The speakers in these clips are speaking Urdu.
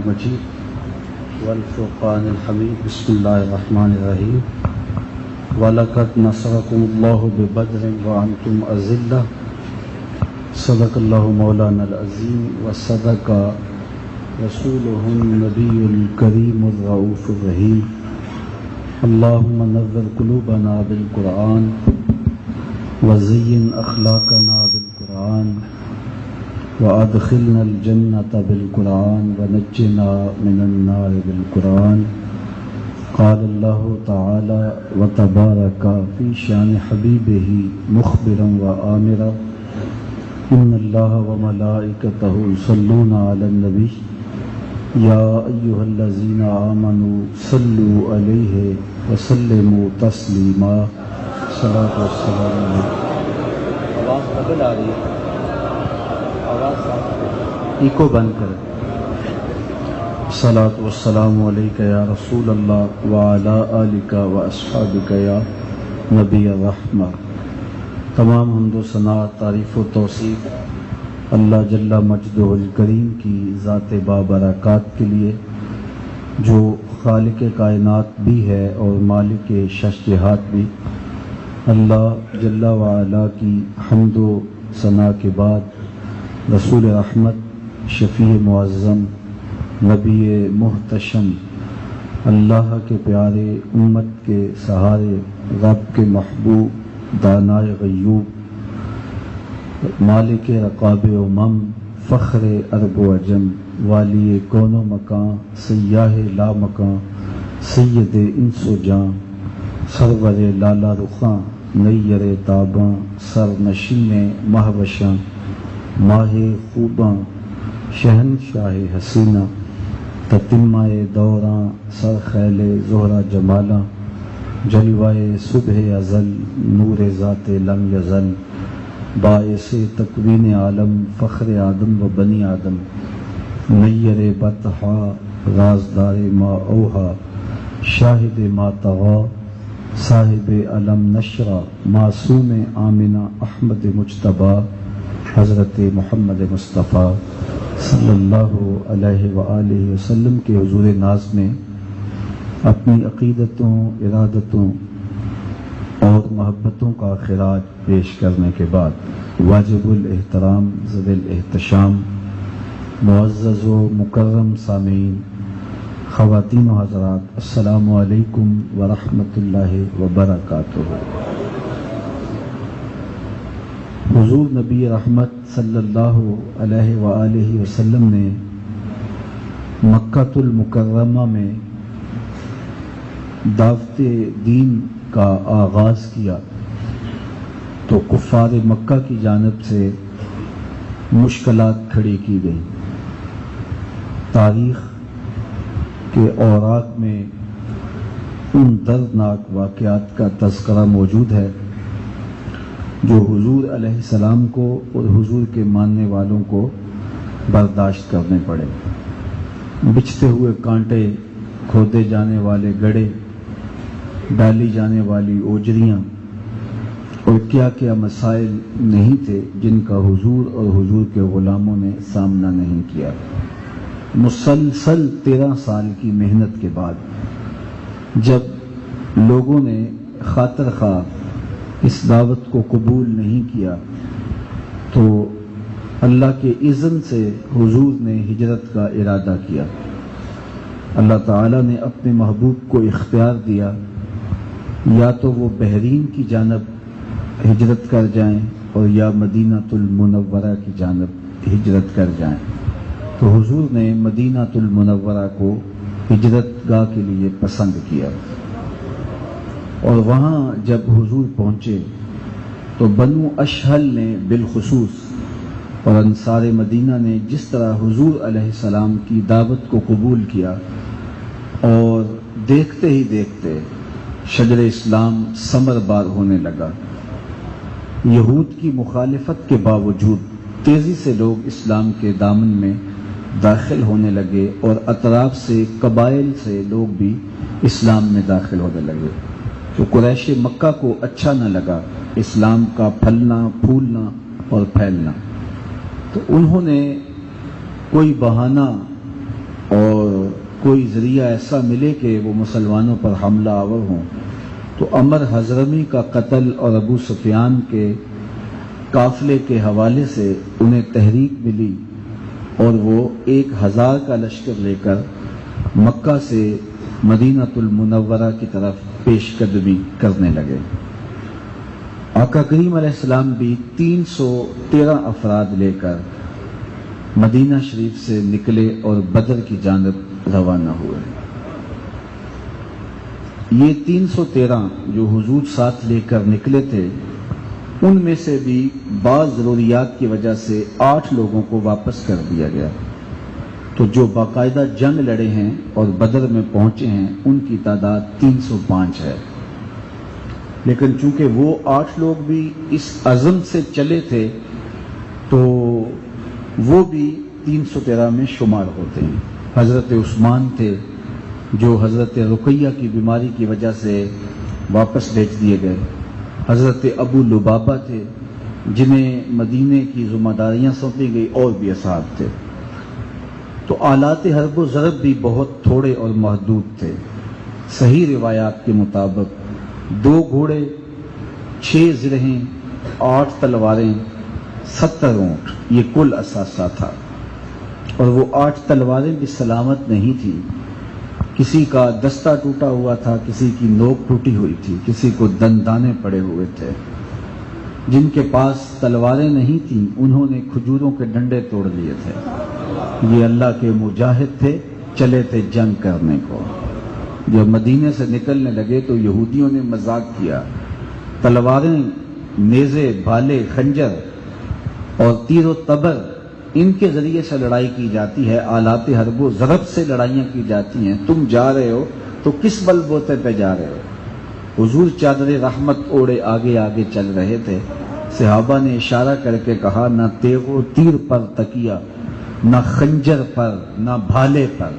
مجید والفرقان الحمید بسم اللہ الرحمن الرحیم وَلَقَدْ نَصَرَكُمُ اللَّهُ بِبَدْرٍ وَأَنْتُمْ أَذِلَّةٌ صدق اللہ مولانا العظیم وصدق رسولہ النبی الکریم الرؤوف الرحیم اللہم نور قلوبنا بالقرآن وزین اخلاقنا بالقرآن وادخلنا الجنة بالقرآن ونجنا من النار بالقرآن قال اللہ تعالی وتبارک فی شان حبیبہ مخبرا وآمرا ان اللہ وملائکتہ یصلون علی النبی یا ایھا الذین آمنوا صلوا علیہ وسلموا تسلیما صلاۃ والسلام علیہ۔ آواز قبل آ رہی ہے، ایکو بند کر۔ صلاۃ والسلام علیک یا رسول اللہ وعلی آلک واصحابک یا نبی الرحمہ۔ تمام حمد و ثنا، تعریف و توصیف اللہ جل مجدہ الکریم کی ذات بابرکات کے لیے، جو خالق کائنات بھی ہے اور مالک شش جہات بھی۔ اللہ جل وعلا کی حمد و ثنا کے بعد رسول رحمت، شفیع معظم، نبی محتشم، اللہ کے پیارے، امت کے سہارے، رب کے محبوب، دانائے غیوب، مالک رقاب امم، فخر عرب و عجم، والی کون و مکان، سیاہ لا مکان، سید انس و جاں، سرور لالا رخاں، نیر تاباں، سر نشین مہوشاں، ماہ خوباں، شہنشاہ حسینہ، تتمہ دوراں، سر خیل زہرہ جمالاں، جلوہ صبح ازل، نور ذات لم یزل، باعث تکوین عالم، فخر آدم و بنی آدم، نیر بطحا، رازدار ما اوہا، شاہد ما طغا، صاحب علم نشرہ، معصوم آمنہ احمد مجتبیٰ، حضرت محمد مصطفیٰ صلی اللہ علیہ وآلہ وسلم کے حضور ناز میں اپنی عقیدتوں، ارادتوں اور محبتوں کا خراج پیش کرنے کے بعد واجب الاحترام، ذوی الاحتشام، معزز و مکرم سامعین، خواتین و حضرات، السلام علیکم ورحمۃ اللہ وبرکاتہ۔ حضور نبی رحمت صلی اللہ علیہ وآلہ وسلم نے مکہ المکرمہ میں دعوت دین کا آغاز کیا تو کفار مکہ کی جانب سے مشکلات کھڑی کی گئیں۔ تاریخ کے اوراق میں ان دردناک واقعات کا تذکرہ موجود ہے جو حضور علیہ السلام کو اور حضور کے ماننے والوں کو برداشت کرنے پڑے۔ بچھتے ہوئے کانٹے، کھودے جانے والے گڑھے، ڈالی جانے والی اوجریاں اور کیا کیا مسائل نہیں تھے جن کا حضور اور حضور کے غلاموں نے سامنا نہیں کیا۔ مسلسل 13 سال کی محنت کے بعد جب لوگوں نے خاطر خواہ اس دعوت کو قبول نہیں کیا تو اللہ کے اذن سے حضور نے ہجرت کا ارادہ کیا۔ اللہ تعالیٰ نے اپنے محبوب کو اختیار دیا، یا تو وہ بحرین کی جانب ہجرت کر جائیں اور یا مدینہ المنورہ کی جانب ہجرت کر جائیں، تو حضور نے مدینہ المنورہ کو ہجرت گاہ کے لیے پسند کیا۔ اور وہاں جب حضور پہنچے تو بنو اشہل نے بالخصوص اور انصار مدینہ نے جس طرح حضور علیہ السلام کی دعوت کو قبول کیا، اور دیکھتے ہی دیکھتے شجر اسلام ثمر بار ہونے لگا۔ یہود کی مخالفت کے باوجود تیزی سے لوگ اسلام کے دامن میں داخل ہونے لگے اور اطراف سے قبائل سے لوگ بھی اسلام میں داخل ہونے لگے۔ تو قریش مکہ کو اچھا نہ لگا اسلام کا پھلنا، پھولنا اور پھیلنا، تو انہوں نے کوئی بہانہ اور کوئی ذریعہ ایسا ملے کہ وہ مسلمانوں پر حملہ آور ہوں تو عمر حضرمی کا قتل اور ابو سفیان کے قافلے کے حوالے سے انہیں تحریک ملی اور وہ 1000 کا لشکر لے کر مکہ سے مدینہ المنورہ کی طرف پیش قدمی کرنے لگے۔ آقا کریم علیہ السلام بھی 313 افراد لے کر مدینہ شریف سے نکلے اور بدر کی جانب روانہ ہوئے۔ یہ 313 جو حضور ساتھ لے کر نکلے تھے، ان میں سے بھی بعض ضروریات کی وجہ سے 8 لوگوں کو واپس کر دیا گیا، تو جو باقاعدہ جنگ لڑے ہیں اور بدر میں پہنچے ہیں ان کی تعداد 305 ہے۔ لیکن چونکہ وہ 8 لوگ بھی اس عزم سے چلے تھے تو وہ بھی 313 میں شمار ہوتے ہیں۔ حضرت عثمان تھے جو حضرت رقیہ کی بیماری کی وجہ سے واپس بھیج دیے گئے، حضرت ابو لبابہ تھے جنہیں مدینے کی ذمہ داریاں سونپی گئی، اور بھی اصحاب تھے۔ تو آلات حرب و ضرب بھی بہت تھوڑے اور محدود تھے۔ صحیح روایات کے مطابق 2 گھوڑے، 6 زرہیں، 8 تلواریں، 70 اونٹ، یہ کل اثاثہ تھا۔ اور وہ 8 تلواریں بھی سلامت نہیں تھی، کسی کا دستہ ٹوٹا ہوا تھا، کسی کی نوک ٹوٹی ہوئی تھی، کسی کو دندانے پڑے ہوئے تھے۔ جن کے پاس تلواریں نہیں تھیں انہوں نے کھجوروں کے ڈنڈے توڑ لیے تھے۔ یہ اللہ کے مجاہد تھے، چلے تھے جنگ کرنے کو۔ جب مدینے سے نکلنے لگے تو یہودیوں نے مذاق کیا، تلواریں، نیزے، بھالے، خنجر اور تیر و تبر، ان کے ذریعے سے لڑائی کی جاتی ہے، آلات حرب و ضرب سے لڑائیاں کی جاتی ہیں، تم جا رہے ہو تو کس بل بوتے پہ جا رہے ہو؟ حضور چادر رحمت اوڑے آگے آگے چل رہے تھے۔ صحابہ نے اشارہ کر کے کہا، نہ تیغ و تیر پر تکیہ، نہ خنجر پر، نہ بھالے پر،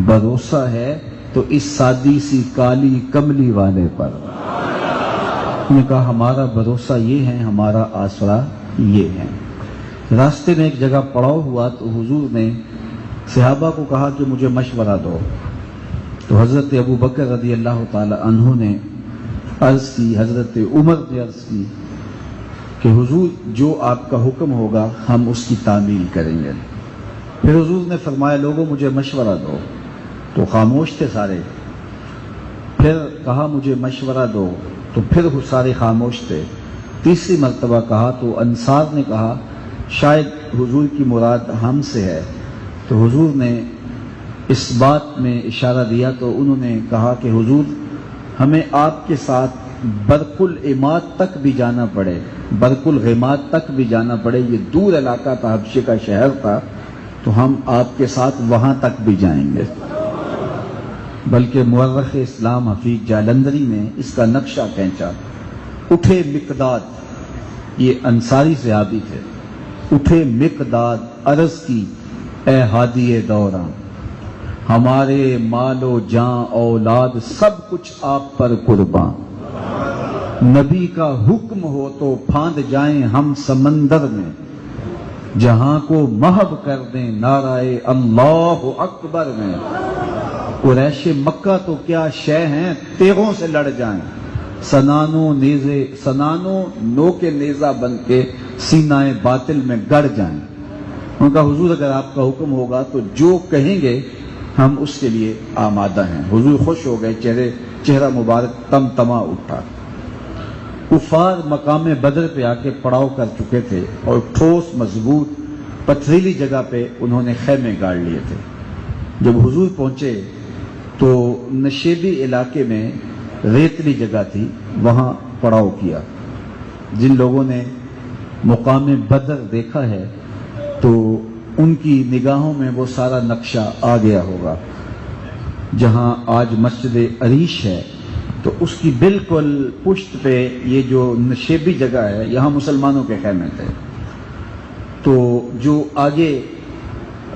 بھروسہ ہے تو اس سادی سی کالی کملی والے پر۔ انہوں نے کہا ہمارا بھروسہ یہ ہے، ہمارا آسرا یہ ہے۔ راستے میں ایک جگہ پڑاؤ ہوا تو حضور نے صحابہ کو کہا کہ مجھے مشورہ دو، تو حضرت ابو بکر رضی اللہ تعالی عنہ نے عرض کی، حضرت عمر نے عرض کی کہ حضور جو آپ کا حکم ہوگا ہم اس کی تعمیل کریں گے۔ پھر حضور نے فرمایا لوگوں مجھے مشورہ دو، تو خاموش تھے سارے۔ پھر کہا مجھے مشورہ دو، تو پھر سارے خاموش تھے۔ تیسری مرتبہ کہا تو انصار نے کہا شاید حضور کی مراد ہم سے ہے، تو حضور نے اس بات میں اشارہ دیا تو انہوں نے کہا کہ حضور ہمیں آپ کے ساتھ برق العماد تک بھی جانا پڑے، برق الغماد تک بھی جانا پڑے، یہ دور علاقہ تھا، حبشے کا شہر تھا، تو ہم آپ کے ساتھ وہاں تک بھی جائیں گے۔ بلکہ مورخ اسلام حفیظ جالندری نے اس کا نقشہ کھینچا۔ اٹھے مقداد، یہ انصاری صحابی تھے، اٹھے مقداد عرض کی اے ہادی دوراں، ہمارے مال و جاں اولاد سب کچھ آپ پر قرباں، نبی کا حکم ہو تو پھاند جائیں ہم سمندر میں، جہاں کو محو کر دیں نعرہ اللہ اکبر میں، قریش مکہ تو کیا شے ہیں تیغوں سے لڑ جائیں، سنانوں نیزے، سنانوں نو کے نیزہ بن کے سینہ باطل میں گڑ جائیں۔ ان کا حضور اگر آپ کا حکم ہوگا تو جو کہیں گے ہم اس کے لیے آمادہ ہیں۔ حضور خوش ہو گئے، چہرہ مبارک تم تما اٹھا۔ کفار مقام بدر پہ آ کے پڑاؤ کر چکے تھے اور ٹھوس مضبوط پتھریلی جگہ پہ انہوں نے خیمے گاڑ لیے تھے۔ جب حضور پہنچے تو نشیبی علاقے میں ریتلی جگہ تھی، وہاں پڑاؤ کیا۔ جن لوگوں نے مقام بدر دیکھا ہے تو ان کی نگاہوں میں وہ سارا نقشہ آ گیا ہوگا۔ جہاں آج مسجد عریش ہے تو اس کی بالکل پشت پہ یہ جو نشیبی جگہ ہے، یہاں مسلمانوں کے خیمے تھے۔ تو جو آگے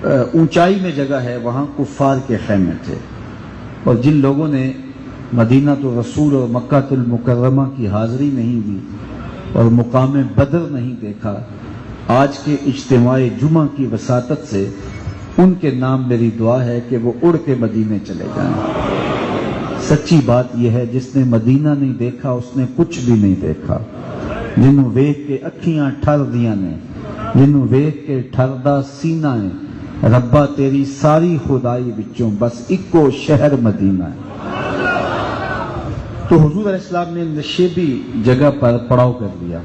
اونچائی میں جگہ ہے وہاں کفار کے خیمے تھے۔ اور جن لوگوں نے مدینہ تو رسول اور مکہ المکرمہ کی حاضری نہیں دی اور مقام بدر نہیں دیکھا، آج کے اجتماع جمعہ کی وساطت سے ان کے نام میری دعا ہے کہ وہ اڑ کے مدینے چلے جائیں۔ سچی بات یہ ہے، جس نے مدینہ نہیں دیکھا اس نے کچھ بھی نہیں دیکھا۔ جنوں ویکھ کے اکھیاں ٹھر دیاں نے، جنوں ویکھ کے ٹھردا سینہ ہے، ربا تیری ساری خدائی وچوں بس اکو شہر مدینہ ہے۔ تو حضور علیہ السلام نے نشیبی جگہ پر پڑاؤ کر لیا۔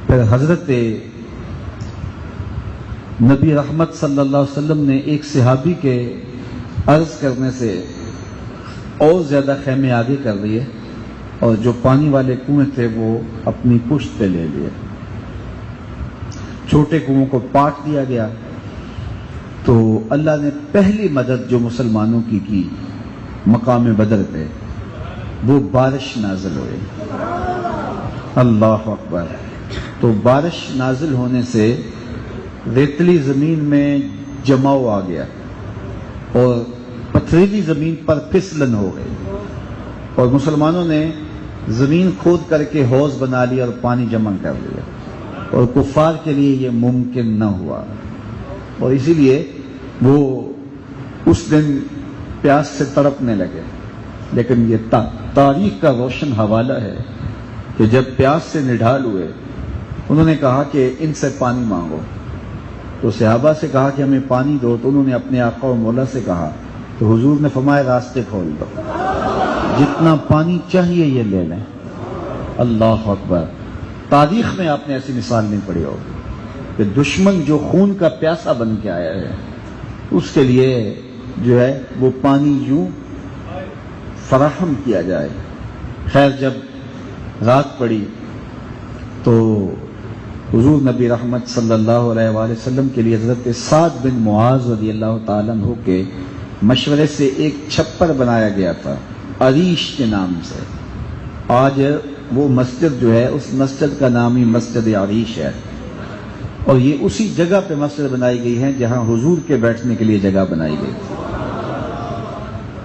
پھر حضرت نبی رحمت صلی اللہ علیہ وسلم نے ایک صحابی کے عرض کرنے سے اور زیادہ خیمے آگے کر لیے، اور جو پانی والے کنویں تھے وہ اپنی پشت پہ لے لیے۔ چھوٹے کنویں کو پاٹ دیا گیا۔ تو اللہ نے پہلی مدد جو مسلمانوں کی مقام بدر پہ، وہ بارش نازل ہوئے۔ اللہ اکبر۔ تو بارش نازل ہونے سے ریتلی زمین میں جماؤ آ گیا اور پتھریلی زمین پر پھسلن ہو گئی، اور مسلمانوں نے زمین کھود کر کے حوض بنا لیا اور پانی جمع کر لیا، اور کفار کے لیے یہ ممکن نہ ہوا، اور اسی لیے وہ اس دن پیاس سے تڑپنے لگے۔ لیکن یہ تاریخ کا روشن حوالہ ہے کہ جب پیاس سے نڈھال ہوئے، انہوں نے کہا کہ ان سے پانی مانگو۔ تو صحابہ سے کہا کہ ہمیں پانی دو، تو انہوں نے اپنے آقا و مولا سے کہا، تو حضور نے فرمایا راستے کھول دو، جتنا پانی چاہیے یہ لے لیں۔ اللہ اکبر۔ تاریخ میں آپ نے ایسی مثال نہیں پڑھی ہوگی کہ دشمن جو خون کا پیاسا بن کے آیا ہے، اس کے لیے جو ہے وہ پانی یوں فراہم کیا جائے۔ خیر جب رات پڑی تو حضور نبی رحمت صلی اللہ علیہ وآلہ وسلم کے لیے حضرت سعد بن معاذ رضی اللہ تعالیٰ عنہ کے مشورے سے ایک چھپر بنایا گیا تھا عریش کے نام سے۔ آج وہ مسجد جو ہے اس مسجد کا نام ہی مسجد عریش ہے، اور یہ اسی جگہ پہ مسجد بنائی گئی ہے جہاں حضور کے بیٹھنے کے لیے جگہ بنائی گئی تھی۔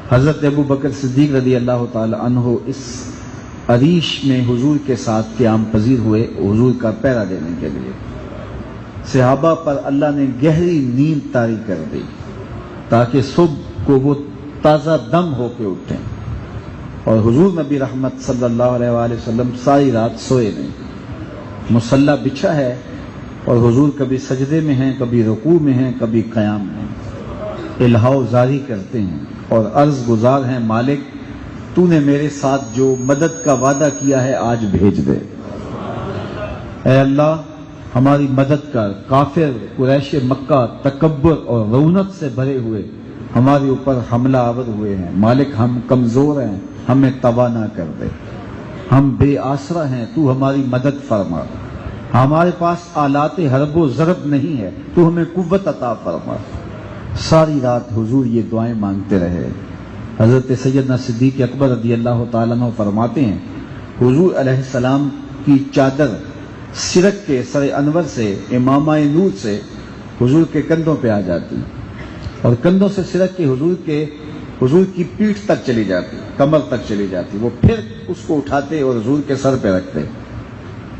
حضرت ابو بکر صدیق رضی اللہ تعالی عنہ اس عریش میں حضور کے ساتھ قیام پذیر ہوئے حضور کا پہرا دینے کے لیے۔ صحابہ پر اللہ نے گہری نیند طاری کر دی تاکہ صبح کو وہ تازہ دم ہو کے اٹھیں، اور حضور نبی رحمت صلی اللہ علیہ وآلہ وسلم ساری رات سوئے نہیں۔ مصلی بچھا ہے اور حضور کبھی سجدے میں ہیں، کبھی رکوع میں ہیں، کبھی قیام میں ہیں، الہاؤ زاری کرتے ہیں اور عرض گزار ہیں، مالک تو نے میرے ساتھ جو مدد کا وعدہ کیا ہے آج بھیج دے۔ اے اللہ ہماری مدد کر، کافر قریش مکہ تکبر اور رونق سے بھرے ہوئے ہمارے اوپر حملہ آور ہوئے ہیں، مالک ہم کمزور ہیں، ہمیں تباہ نہ کر دے، ہم بے آسرا ہیں، تو ہماری مدد فرما، ہمارے پاس آلات حرب و ضرب نہیں ہے، تو ہمیں قوت عطا فرما۔ ساری رات حضور یہ دعائیں مانگتے رہے۔ حضرت سیدنا صدیق اکبر رضی اللہ تعالیٰ عنہ فرماتے ہیں، حضور علیہ السلام کی چادر سرک کے سر انور سے، امامہ نور سے حضور کے کندھوں پہ آ جاتی، اور کندھوں سے سرک کے حضور کی پیٹھ تک چلی جاتی، کمر تک چلی جاتی، وہ پھر اس کو اٹھاتے اور حضور کے سر پہ رکھتے۔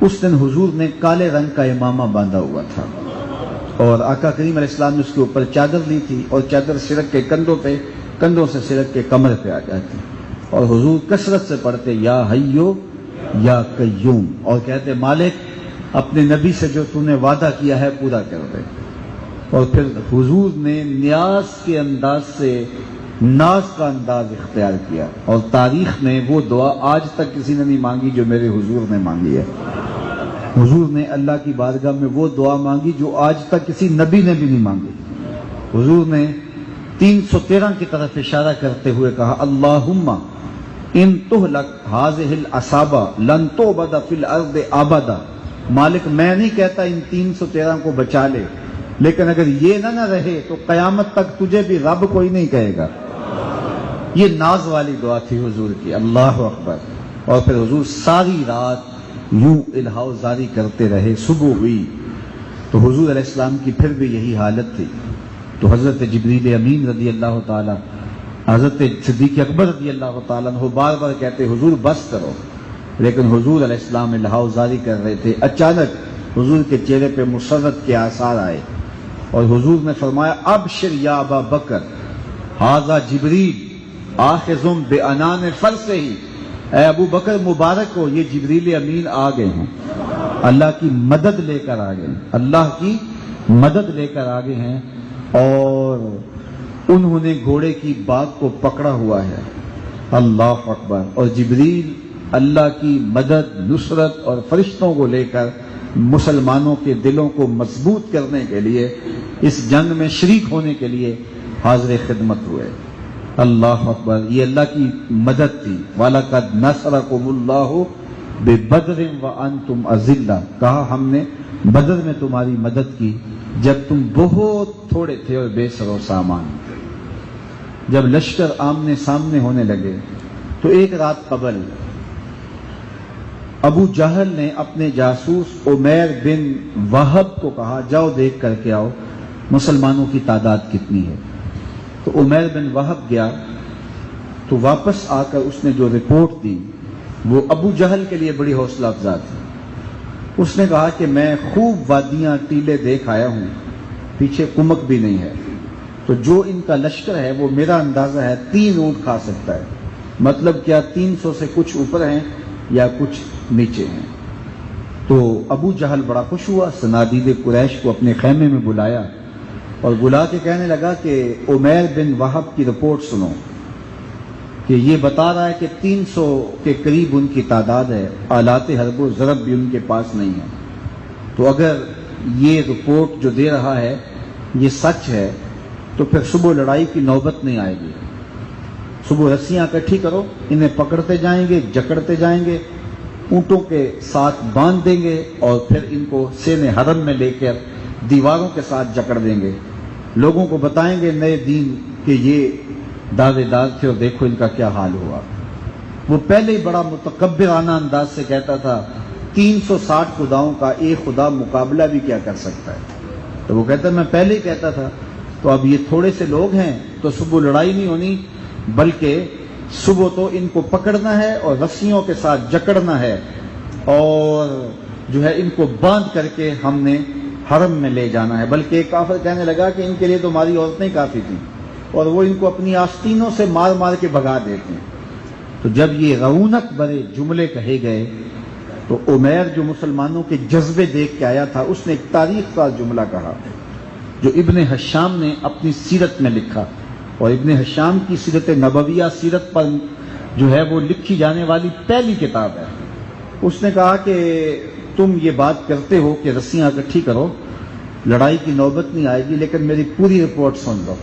اس دن حضور نے کالے رنگ کا امامہ باندھا ہوا تھا، اور آقا کریم علیہ السلام نے اس کے اوپر چادر لی تھی، اور چادر سرک کے کندھوں سے سرک کے کمر پہ آ جاتی، اور حضور کثرت سے پڑھتے یا حیو یا قیوم، اور کہتے مالک اپنے نبی سے جو تو نے وعدہ کیا ہے پورا کر دے۔ اور پھر حضور نے نیاز کے انداز سے ناز کا انداز اختیار کیا، اور تاریخ میں وہ دعا آج تک کسی نے نہیں مانگی جو میرے حضور نے مانگی ہے۔ حضور نے اللہ کی بارگاہ میں وہ دعا مانگی جو آج تک کسی نبی نے بھی نہیں مانگی۔ حضور نے 313 کی طرف اشارہ کرتے ہوئے کہا، اللہم ان تہلک ہذہ العصابہ لن تعبد فی الارض ابدا۔ مالک میں نہیں کہتا ان 313 کو بچا لے، لیکن اگر یہ نہ رہے تو قیامت تک تجھے بھی رب کوئی نہیں کہے گا۔ یہ ناز والی دعا تھی حضور کی، اللہ اکبر۔ اور پھر حضور ساری رات یوں الہاؤ زاری کرتے رہے۔ صبح ہوئی تو حضور علیہ السلام کی پھر بھی یہی حالت تھی، تو حضرت جبریل امین رضی اللہ تعالی، حضرت صدیق اکبر رضی اللہ تعالیٰ عنہ بار بار کہتے حضور بس کرو، لیکن حضور علیہ السلام الہاؤ زاری کر رہے تھے۔ اچانک حضور کے چہرے پہ مسرت کے آثار آئے، اور حضور نے فرمایا ابشر یا ابا بکر ھذا جبریل آخذ بعنان فرسہ، اے ابو بکر مبارک ہو، یہ جبریل امین آ گئے ہیں، اللہ کی مدد لے کر آ گئے ہیں، اللہ کی مدد لے کر آ گئے ہیں، اور انہوں نے گھوڑے کی باگ کو پکڑا ہوا ہے۔ اللہ اکبر۔ اور جبریل اللہ کی مدد، نصرت اور فرشتوں کو لے کر مسلمانوں کے دلوں کو مضبوط کرنے کے لیے، اس جنگ میں شریک ہونے کے لیے حاضر خدمت ہوئے۔ اللہ اکبر۔ یہ اللہ کی مدد تھی۔ وَلَقَدْ نَصَرَكُمُ اللَّهُ بِبَدْرٍ وَأَنْتُمْ أَذِلَّةٌ، کہا ہم نے بدر میں تمہاری مدد کی جب تم بہت تھوڑے تھے اور بے سر و سامان تھے۔ جب لشکر آمنے سامنے ہونے لگے تو ایک رات قبل ابو جہل نے اپنے جاسوس عمیر بن وہب کو کہا جاؤ دیکھ کر کے آؤ مسلمانوں کی تعداد کتنی ہے۔ تو عمیر بن وہب گیا تو واپس آ کر اس نے جو رپورٹ دی وہ ابو جہل کے لیے بڑی حوصلہ افزا تھی۔ اس نے کہا کہ میں خوب وادیاں ٹیلے دیکھ آیا ہوں، پیچھے کمک بھی نہیں ہے، تو جو ان کا لشکر ہے وہ میرا اندازہ ہے 3 اونٹ کھا سکتا ہے۔ مطلب کیا 300 سے کچھ اوپر ہیں یا کچھ نیچے ہیں۔ تو ابو جہل بڑا خوش ہوا، صنادید قریش کو اپنے خیمے میں بلایا اور بلا کے کہنے لگا کہ عمیر بن وہب کی رپورٹ سنو کہ یہ بتا رہا ہے کہ 300 کے قریب ان کی تعداد ہے، آلات حرب و ضرب بھی ان کے پاس نہیں ہے، تو اگر یہ رپورٹ جو دے رہا ہے یہ سچ ہے تو پھر صبح لڑائی کی نوبت نہیں آئے گی۔ صبح رسیاں اکٹھی کرو، انہیں پکڑتے جائیں گے، جکڑتے جائیں گے، اونٹوں کے ساتھ باندھ دیں گے اور پھر ان کو سین حرم میں لے کر دیواروں کے ساتھ جکڑ دیں گے، لوگوں کو بتائیں گے نئے دین کہ یہ دعوے دار تھے اور دیکھو ان کا کیا حال ہوا۔ وہ پہلے ہی بڑا متکبرانہ انداز سے کہتا تھا 360 خداؤں کا ایک خدا مقابلہ بھی کیا کر سکتا ہے، تو وہ کہتا میں پہلے ہی کہتا تھا۔ تو اب یہ تھوڑے سے لوگ ہیں تو صبح لڑائی نہیں ہونی، بلکہ صبح تو ان کو پکڑنا ہے اور رسیوں کے ساتھ جکڑنا ہے اور جو ہے ان کو باندھ کر کے ہم نے حرم میں لے جانا ہے۔ بلکہ ایک کافر کہنے لگا کہ ان کے لیے تو ہماری عورتیں کافی تھیں اور وہ ان کو اپنی آستینوں سے مار مار کے بھگا دیتے ہیں۔ تو جب یہ رونق بھرے جملے کہے گئے تو عمیر جو مسلمانوں کے جذبے دیکھ کے آیا تھا اس نے ایک تاریخ کا جملہ کہا جو ابن حشام نے اپنی سیرت میں لکھا، اور ابن حشام کی سیرت نبویہ سیرت پر جو ہے وہ لکھی جانے والی پہلی کتاب ہے۔ اس نے کہا کہ تم یہ بات کرتے ہو کہ رسیاں اکٹھی کرو، لڑائی کی نوبت نہیں آئے گی، لیکن میری پوری رپورٹ سن لو۔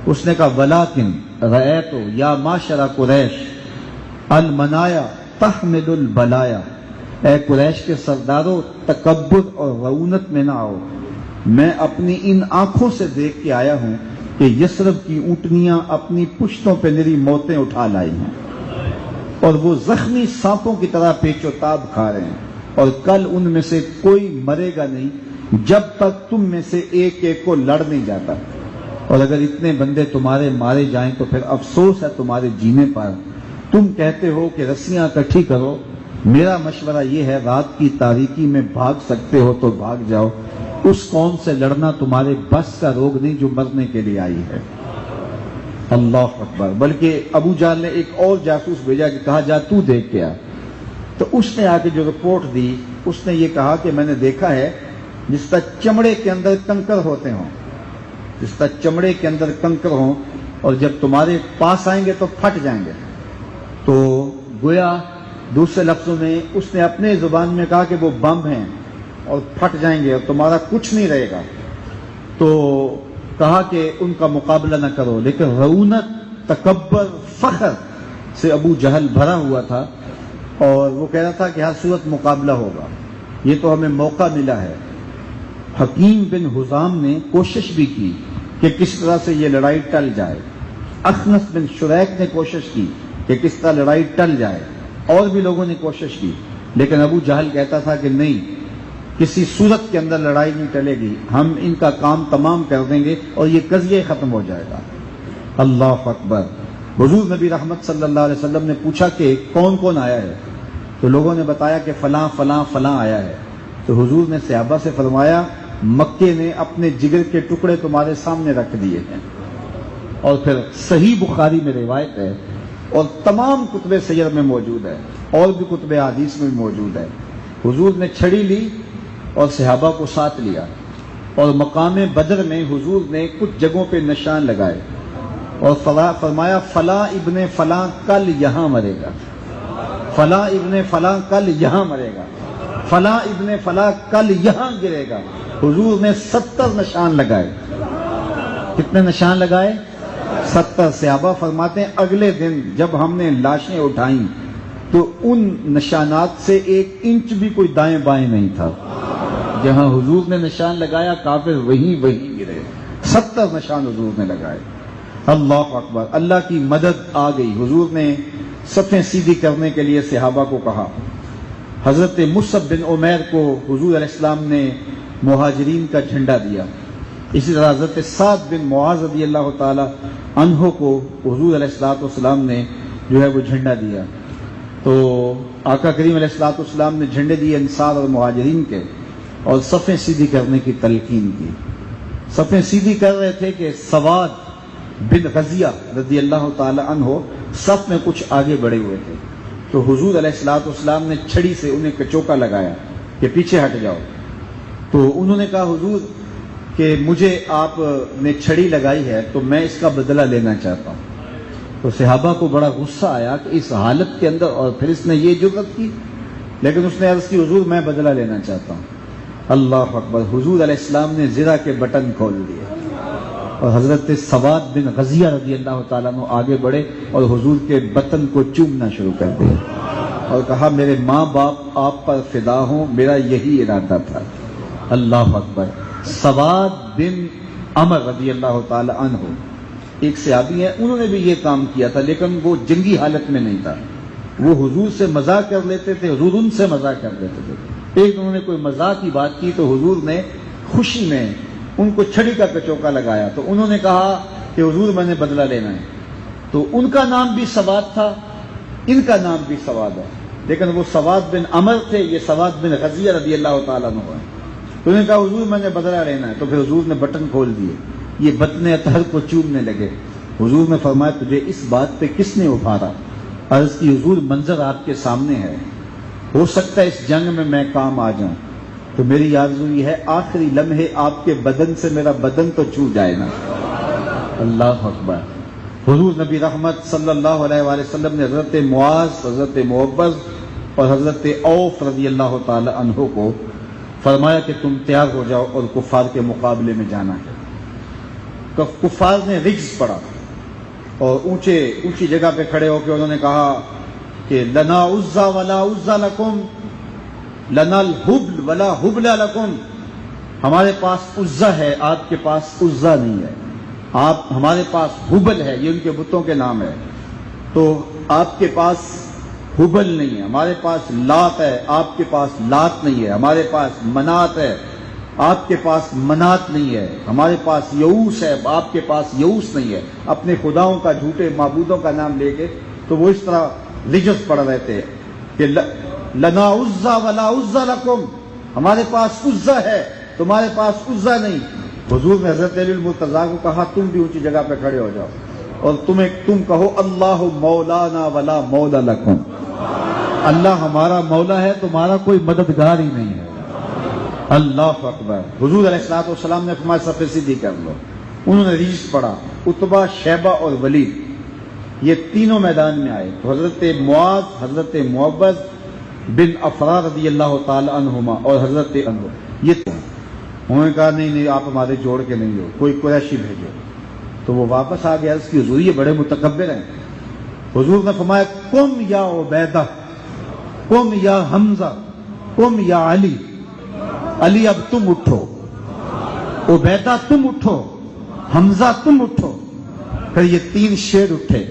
اس نے کہا وَلَٰكِن رَأَيْتُ يَا مَعْشَرَ قُرَيْشَ الْمَنَايَا تَحْمِلُ الْبَلَايَا، اے قریش کے سرداروں تکبر اور رعونت میں نہ آؤ، میں اپنی ان آنکھوں سے دیکھ کے آیا ہوں کہ یثرب کی اونٹنیاں اپنی پشتوں پہ میری موتیں اٹھا لائی ہیں اور وہ زخمی سانپوں کی طرح پیچ و تاب کھا رہے ہیں، اور کل ان میں سے کوئی مرے گا نہیں جب تک تم میں سے ایک ایک کو لڑ نہیں جاتا، اور اگر اتنے بندے تمہارے مارے جائیں تو پھر افسوس ہے تمہارے جینے پر۔ تم کہتے ہو کہ رسیاں اکٹھی کرو، میرا مشورہ یہ ہے رات کی تاریکی میں بھاگ سکتے ہو تو بھاگ جاؤ، اس قوم سے لڑنا تمہارے بس کا روگ نہیں جو مرنے کے لیے آئی ہے۔ اللہ اکبر۔ بلکہ ابو جہل نے ایک اور جاسوس بھیجا کہ کہا جا تو دیکھ کے آ، تو اس نے آ کے جو رپورٹ دی اس نے یہ کہا کہ میں نے دیکھا ہے جس طرح چمڑے کے اندر کنکر ہوتے ہوں، جس طرح چمڑے کے اندر کنکر ہوں اور جب تمہارے پاس آئیں گے تو پھٹ جائیں گے۔ تو گویا دوسرے لفظوں میں اس نے اپنے زبان میں کہا کہ وہ بم ہیں اور پھٹ جائیں گے اور تمہارا کچھ نہیں رہے گا۔ تو کہا کہ ان کا مقابلہ نہ کرو، لیکن رعونت، تکبر، فخر سے ابو جہل بھرا ہوا تھا اور وہ کہہ رہا تھا کہ ہر صورت مقابلہ ہوگا، یہ تو ہمیں موقع ملا ہے۔ حکیم بن حزام نے کوشش بھی کی کہ کس طرح سے یہ لڑائی ٹل جائے، اخنس بن شریک نے کوشش کی کہ کس طرح لڑائی ٹل جائے، اور بھی لوگوں نے کوشش کی، لیکن ابو جہل کہتا تھا کہ نہیں، کسی صورت کے اندر لڑائی نہیں ٹلے گی، ہم ان کا کام تمام کر دیں گے اور یہ قضیہ ختم ہو جائے گا۔ اللہ اکبر۔ حضور نبی رحمت صلی اللہ علیہ وسلم نے پوچھا کہ کون کون آیا ہے، تو لوگوں نے بتایا کہ فلاں فلاں فلاں آیا ہے۔ تو حضور نے صحابہ سے فرمایا مکے نے اپنے جگر کے ٹکڑے تمہارے سامنے رکھ دیے ہیں. اور پھر صحیح بخاری میں روایت ہے اور تمام کتب سیر میں موجود ہے اور بھی کتب حدیث میں موجود ہے. حضور نے چھڑی لی اور صحابہ کو ساتھ لیا اور مقام بدر میں حضور نے کچھ جگہوں پہ نشان لگائے اور فرمایا فلاں ابن فلاں کل یہاں مرے گا، فلاں ابن فلاں کل یہاں مرے گا، فلاں ابن فلاں کل یہاں گرے گا. حضور نے 70 نشان لگائے. کتنے نشان لگائے؟ 70. صحابہ فرماتے ہیں اگلے دن جب ہم نے لاشیں اٹھائیں تو ان نشانات سے 1 انچ بھی کوئی دائیں بائیں نہیں تھا. جہاں حضور نے نشان لگایا کافر وہیں گرے. 70 نشان حضور نے لگائے. اللہ اکبر. اللہ کی مدد آ گئی. حضور نے صفیں سیدھی کرنے کے لیے صحابہ کو کہا. حضرت مصعب بن عمیر کو حضور علیہ السلام نے مہاجرین کا جھنڈا دیا. اسی طرح حضرت سعد بن معاذ رضی اللہ تعالی عنہ کو حضور علیہ السلام نے جو ہے وہ جھنڈا دیا. تو آقا کریم علیہ السلام نے جھنڈے دیے انصار اور مہاجرین کے اور صفیں سیدھی کرنے کی تلقین کی. صفیں سیدھی کر رہے تھے کہ سواد بن غزیہ رضی اللہ تعالی عنہ صف میں کچھ آگے بڑھے ہوئے تھے. تو حضور علیہ السلام نے چھڑی سے انہیں کچوکا لگایا کہ پیچھے ہٹ جاؤ. تو انہوں نے کہا حضور کہ مجھے آپ نے چھڑی لگائی ہے تو میں اس کا بدلہ لینا چاہتا ہوں. تو صحابہ کو بڑا غصہ آیا کہ اس حالت کے اندر اور پھر اس نے یہ جرأت کی. لیکن اس نے عرض کی حضور میں بدلہ لینا چاہتا ہوں. اللہ اکبر. حضور علیہ السلام نے زرہ کے بٹن کھول دیے اور حضرت سواد بن غزیہ رضی اللہ تعالیٰ عنہ آگے بڑھے اور حضور کے بطن کو چومنا شروع کر دیا اور کہا میرے ماں باپ آپ پر فدا ہوں، میرا یہی ارادہ تھا. اللہ اکبر. سواد بن عمر رضی اللہ تعالیٰ عنہ ایک صحابی ہیں، انہوں نے بھی یہ کام کیا تھا لیکن وہ جنگی حالت میں نہیں تھا. وہ حضور سے مذاق کر لیتے تھے، حضور ان سے مذاق کر لیتے تھے. ایک انہوں نے کوئی مذاق کی بات کی تو حضور نے خوشی میں ان کو چھڑی کا کچوکا لگایا. تو انہوں نے کہا کہ حضور میں نے بدلہ لینا ہے. تو ان کا نام بھی سواد تھا، ان کا نام بھی سواد ہے، لیکن وہ سواد بن عمر تھے، یہ سواد بن غزیہ رضی اللہ تعالیٰ عنہ ہے. تو انہوں نے کہا حضور میں نے بدلہ لینا ہے. تو پھر حضور نے بٹن کھول دیے، یہ بطن اطہر کو چومنے لگے. حضور نے فرمایا تجھے اس بات پہ کس نے ابھارا؟ عرض کی حضور منظر آپ کے سامنے ہے، ہو سکتا ہے اس جنگ میں میں کام آ جاؤں. تو میری آرزو یہ ہے آخری لمحے آپ کے بدن سے میرا بدن تو چھو جائے نا. اللہ اکبر. حضور نبی رحمت صلی اللہ علیہ وآلہ وسلم نے حضرت معاذ، حضرت معوذ اور حضرت عوف رضی اللہ تعالی عنہ کو فرمایا کہ تم تیار ہو جاؤ اور کفار کے مقابلے میں جانا ہے. کفار نے رجز پڑا اور اونچی جگہ پہ کھڑے ہو کے انہوں نے کہا کہ لنا عزا ولا عزا لکم، لنا الحبل ولا حبل لکم. ہمارے پاس عزا ہے، آپ کے پاس عزا نہیں ہے. ہمارے پاس حبل ہے، یہ ان کے بتوں کے نام ہے، تو آپ کے پاس حبل نہیں ہے. ہمارے پاس لات ہے، آپ کے پاس لات نہیں ہے. ہمارے پاس منات ہے، آپ کے پاس منات نہیں ہے. ہمارے پاس یعوس ہے، آپ کے پاس یعوس نہیں ہے. اپنے خداؤں کا، جھوٹے معبودوں کا نام لے کے تو وہ اس طرح رجز پڑھ رہے تھے کہ لنا عزا ولا عزا لکم، ہمارے پاس عزا ہے، تمہارے پاس عزا نہیں. حضور نے حضرت علی المرتضیٰ کو کہا تم بھی اونچی جگہ پہ کھڑے ہو جاؤ اور تم کہو اللہ مولانا ولا مولا لکم، اللہ ہمارا مولا ہے، تمہارا کوئی مددگار ہی نہیں ہے. اللہ اکبر. حضور علیہ السلام نے فرمایا صف سیدھی کر لو. انہوں نے رجز پڑھا. عتبہ، شیبہ اور ولید یہ تینوں میدان میں آئے. تو حضرت معاذ، حضرت معوذ بن افرا رضی اللہ تعالی عنہما اور حضرت یہ انہوں نے کہا نہیں آپ ہمارے جوڑ کے نہیں ہو، کوئی قریشی بھیجو. تو وہ واپس آ گیا. اس کی حضور یہ بڑے متکبر ہیں. حضور نے فرمایا قم یا عبیدہ، قم یا حمزہ، قم یا علی. علی اب تم اٹھو، عبیدہ تم اٹھو، حمزہ تم اٹھو. پھر یہ تین شیر اٹھے.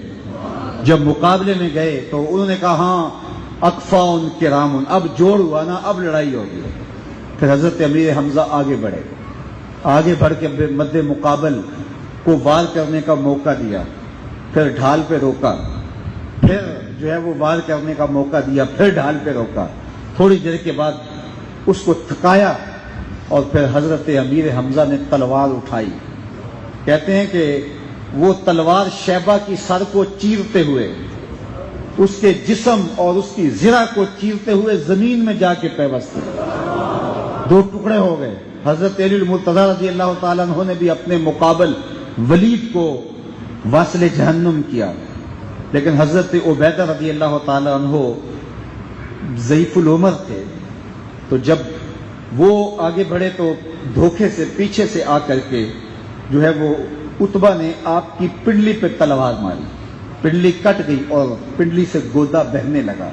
جب مقابلے میں گئے تو انہوں نے کہا ہاں اکفاؤن کرامن، اب جوڑ ہوا نا، اب لڑائی ہوگی. پھر حضرت امیر حمزہ آگے بڑھے، آگے بڑھ کے مد مقابل کو وار کرنے کا موقع دیا. پھر ڈھال پہ روکا، پھر جو ہے وہ وار کرنے کا موقع دیا، پھر ڈھال پہ روکا. تھوڑی دیر کے بعد اس کو تھکایا اور پھر حضرت امیر حمزہ نے تلوار اٹھائی. کہتے ہیں کہ وہ تلوار شیبہ کی سر کو چیرتے ہوئے، اس کے جسم اور اس کی زرہ کو چیرتے ہوئے زمین میں جا کے پیوست ہوئی، 2 ٹکڑے ہو گئے. حضرت علی المرتضیٰ رضی اللہ تعالیٰ عنہ نے بھی اپنے مقابل ولید کو واصل جہنم کیا، لیکن حضرت عبیدہ رضی اللہ تعالیٰ عنہ ضعیف العمر تھے، تو جب وہ آگے بڑھے تو دھوکے سے پیچھے سے آ کر کے جو ہے وہ عتبہ نے آپ کی پنڈلی پہ تلوار ماری، پنڈلی کٹ گئی اور پنڈلی سے گودا بہنے لگا.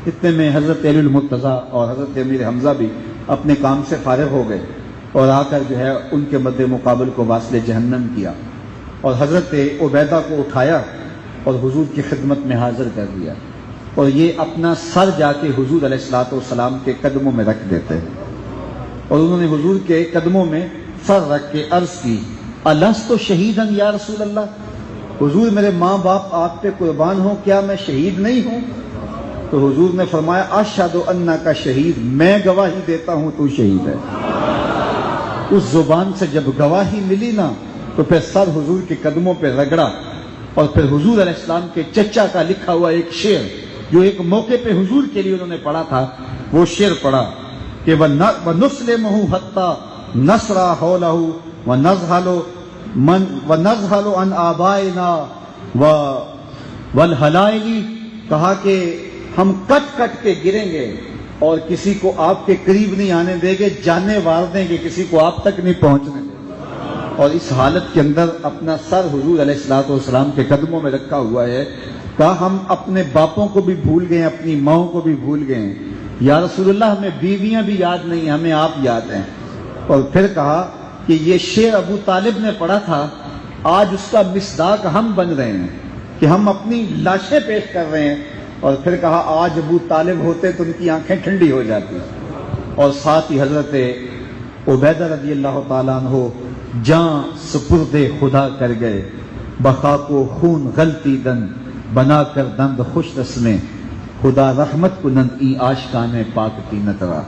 اتنے میں حضرت علی المرتضیٰ اور حضرت امیر حمزہ بھی اپنے کام سے فارغ ہو گئے اور آ کر جو ہے ان کے مد مقابل کو واصل جہنم کیا اور حضرت عبیدہ کو اٹھایا اور حضور کی خدمت میں حاضر کر دیا، اور یہ اپنا سر جا کے حضور علیہ الصلوۃ والسلام کے قدموں میں رکھ دیتے ہیں. اور انہوں نے حضور کے قدموں میں سر رکھ کے عرض کی، الست شہیدا یا رسول اللہ، حضور میرے ماں باپ آپ پہ قربان ہوں، کیا میں شہید نہیں ہوں؟ تو حضور نے فرمایا، اشہد انک شہید، میں گواہی دیتا ہوں تو شہید ہے. اس زبان سے جب گواہی ملی نا تو پھر سر حضور کے قدموں پہ رگڑا، اور پھر حضور علیہ السلام کے چچا کا لکھا ہوا ایک شعر جو ایک موقع پہ حضور کے لیے انہوں نے پڑھا تھا، وہ شعر پڑھا کہ وَنُسْلِمُهُ حَتَّى نَصْرَ حَوْلَهُ وَنَزْحَلُ عَنْ آبَائِنَا وَالْحَلَائِلِ، کہا کہ ہم کٹ کٹ کے گریں گے اور کسی کو آپ کے قریب نہیں آنے دیں گے، جانے وار دیں گے، کسی کو آپ تک نہیں پہنچنے دیں گے. اور اس حالت کے اندر اپنا سر حضور علیہ الصلوۃ والسلام کے قدموں میں رکھا ہوا ہے. کہا ہم اپنے باپوں کو بھی بھول گئے، اپنی ماؤں کو بھی بھول گئے، یا رسول اللہ ہمیں بیویاں بھی یاد نہیں، ہمیں آپ یاد ہیں. اور پھر کہا کہ یہ شعر ابو طالب نے پڑھا تھا، آج اس کا مصداق ہم بن رہے ہیں کہ ہم اپنی لاشیں پیش کر رہے ہیں. اور پھر کہا آج ابو طالب ہوتے تو ان کی آنکھیں ٹھنڈی ہو جاتی. اور ساتھ ہی حضرت عبیدہ رضی اللہ تعالیٰ عنہ جاں سپرد خدا کر گئے، بخا کو خون غلطی دن بنا کر دند خوش رسمیں، خدا رحمت کنند ای آشکان پاک تینت را.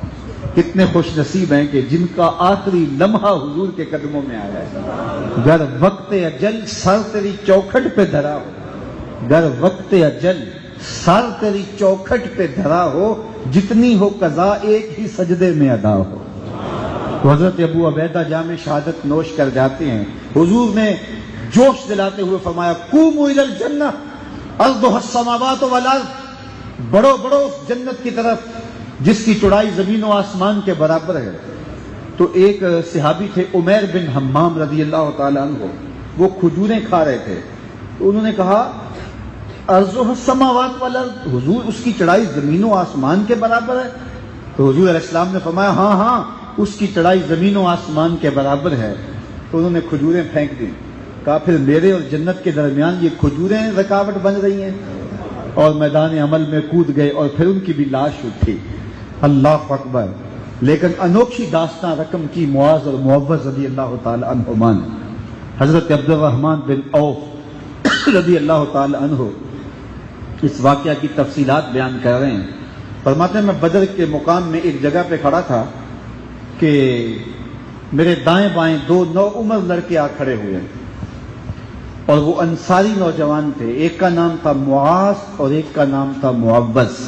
کتنے خوش نصیب ہیں کہ جن کا آخری لمحہ حضور کے قدموں میں آیا ہے. گر وقت اجل سر تیری چوکھٹ پہ دھرا ہو، گر وقت اجل سر تیری چوکھٹ پہ دھرا ہو، جتنی ہو قضا ایک ہی سجدے میں ادا ہو. تو حضرت ابو عبیدہ جام شہادت نوش کر جاتے ہیں. حضور نے جوش دلاتے ہوئے فرمایا، قوموا الی الجنہ ارضھا السماوات والارض، بڑھو بڑھو اس جنت کی طرف جس کی چوڑائی زمین و آسمان کے برابر ہے. تو ایک صحابی تھے عمیر بن حمام رضی اللہ تعالیٰ عنہ، وہ کھجوریں کھا رہے تھے. تو انہوں نے کہا، ارضھا السماوات والارض، حضور اس کی چڑھائی زمین و آسمان کے برابر ہے؟ تو حضور علیہ السلام نے فرمایا، ہاں ہاں اس کی چڑھائی زمین و آسمان کے برابر ہے. تو انہوں نے کھجوریں پھینک دی. کہا پھر میرے اور جنت کے درمیان یہ کھجوریں رکاوٹ بن رہی ہیں، اور میدان عمل میں کود گئے اور پھر ان کی بھی لاش اٹھی. اللہ اکبر. لیکن انوکھی داستان رقم کی معاذ اور معوذ رضی اللہ تعالی عنہما نے حضرت عبد الرحمن بن عوف رضی اللہ تعالی عنہ اس واقعہ کی تفصیلات بیان کر رہے ہیں. فرماتے ہیں میں بدر کے مقام میں ایک جگہ پہ کھڑا تھا کہ میرے دائیں بائیں 2 نوعمر لڑکے آ کھڑے ہوئے، اور وہ انصاری نوجوان تھے. ایک کا نام تھا معاذ اور ایک کا نام تھا معوذ.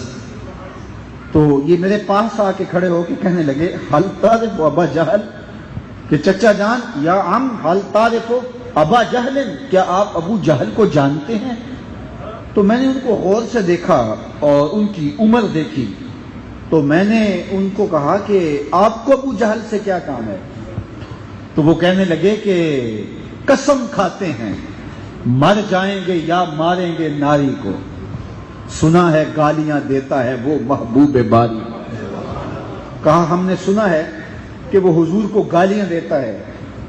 تو یہ میرے پاس آ کے کھڑے ہو کے کہنے لگے، حل تعرف ابا جہل، کہ چچا جان، یا عم حل تعرف ابا جہل، کیا آپ ابو جہل کو جانتے ہیں؟ تو میں نے ان کو غور سے دیکھا اور ان کی عمر دیکھی. تو میں نے ان کو کہا کہ آپ کو ابو جہل سے کیا کام ہے؟ تو وہ کہنے لگے کہ قسم کھاتے ہیں مر جائیں گے یا ماریں گے ناری کو، سنا ہے گالیاں دیتا ہے وہ محبوب باری. کہا ہم نے سنا ہے کہ وہ حضور کو گالیاں دیتا ہے،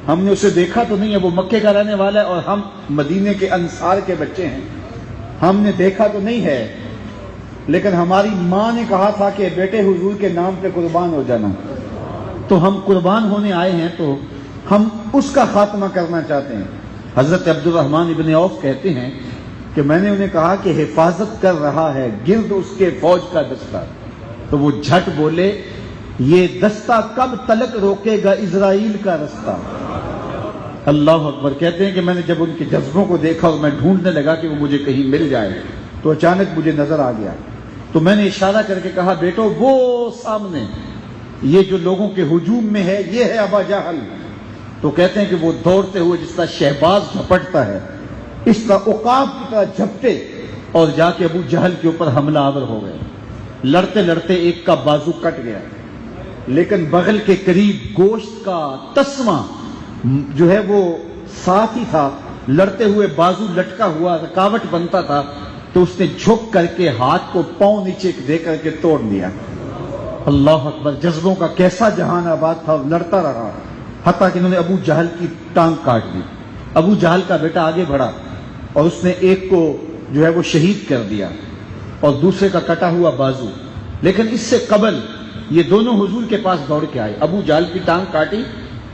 ہم نے اسے دیکھا تو نہیں ہے، وہ مکے کا رہنے والا ہے اور ہم مدینے کے انصار کے بچے ہیں، ہم نے دیکھا تو نہیں ہے، لیکن ہماری ماں نے کہا تھا کہ بیٹے حضور کے نام پہ قربان ہو جانا، تو ہم قربان ہونے آئے ہیں، تو ہم اس کا خاتمہ کرنا چاہتے ہیں. حضرت عبد الرحمن ابن عوف کہتے ہیں کہ میں نے انہیں کہا کہ حفاظت کر رہا ہے گرد اس کے فوج کا دستہ. تو وہ جھٹ بولے یہ دستہ کب تلک روکے گا اسرائیل کا رستہ. اللہ اکبر. کہتے ہیں کہ میں نے جب ان کے جذبوں کو دیکھا اور میں ڈھونڈنے لگا کہ وہ مجھے کہیں مل جائے تو اچانک مجھے نظر آ گیا. تو میں نے اشارہ کر کے کہا بیٹو وہ سامنے یہ جو لوگوں کے ہجوم میں ہے یہ ہے ابا جہل. تو کہتے ہیں کہ وہ دوڑتے ہوئے جس طرح شہباز جھپٹتا ہے اس طرح عقاب کی طرح جھپٹے اور جا کے ابو جہل کے اوپر حملہ آور ہو گئے. لڑتے لڑتے ایک کا بازو کٹ گیا لیکن بغل کے قریب گوشت کا تسمہ جو ہے وہ ساتھ ہی تھا. لڑتے ہوئے بازو لٹکا ہوا رکاوٹ بنتا تھا تو اس نے جھک کر کے ہاتھ کو پاؤں نیچے دے کر کے توڑ دیا. اللہ اکبر. جذبوں کا کیسا جہان آباد تھا. اور لڑتا رہا حتیٰ کہ انہوں نے ابو جہل کی ٹانگ کاٹ دی. ابو جہل کا بیٹا آگے بڑھا اور اس نے ایک کو جو ہے وہ شہید کر دیا اور دوسرے کا کٹا ہوا بازو. لیکن اس سے قبل یہ دونوں حضور کے پاس دوڑ کے آئے. ابو جہل کی ٹانگ کاٹی